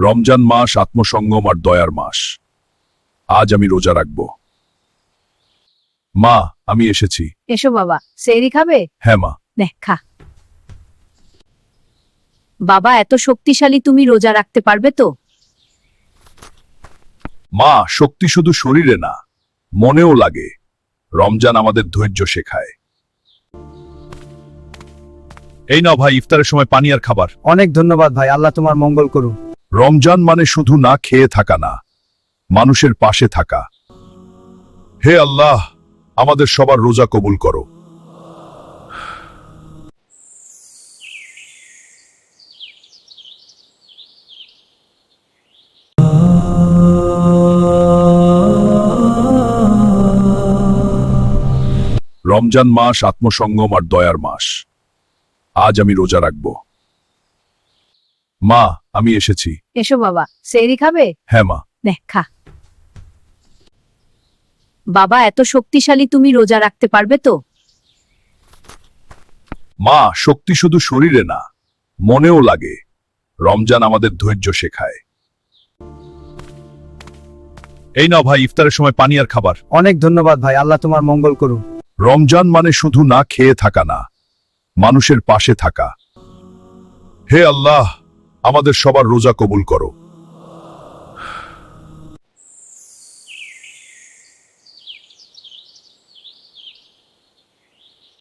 রমজান মাস আত্মসংযম আর দয়ার মাস। আজ আমি রোজা রাখব। মা, আমি এসেছি। এসো বাবা, সেহরি খাবে? হ্যাঁ মা। নে খা। বাবা, এত শক্তিশালী, তুমি রোজা রাখতে পারবে তো? মা, শক্তি শুধু শরীরে না, মনেও লাগে। রমজান আমাদের ধৈর্য শেখায়। এই নাও ভাই, ইফতারের সময় পানি আর খাবার। অনেক ধন্যবাদ ভাই, আল্লাহ তোমার মঙ্গল করুন। রমজান মানে শুধু না খেয়ে থাকা না, মানুষের পাশে থাকা। হে আল্লাহ, আমাদের সবার রোজা কবুল করো। রমজান মাস আত্মসংযম আর দয়ার মাস। আজ আমি রোজা রাখব। মা, আমি এসেছি। এসো বাবা, সেহরি খাবে? হ্যাঁ মা। নে খা। বাবা, এত শক্তিশালী, তুমি রোজা রাখতে পারবে তো? মা, শক্তি শুধু শরীরে না, মনেও লাগে। রমজান আমাদের ধৈর্য শেখায়। এই নাও ভাই, ইফতারের সময় পানি আর খাবার। অনেক ধন্যবাদ ভাই, আল্লাহ তোমার মঙ্গল করুন। রমজান মানে শুধু না খেয়ে থাকা না, মানুষের পাশে থাকা। হে আল্লাহ, আমাদের সবার রোজা কবুল করো।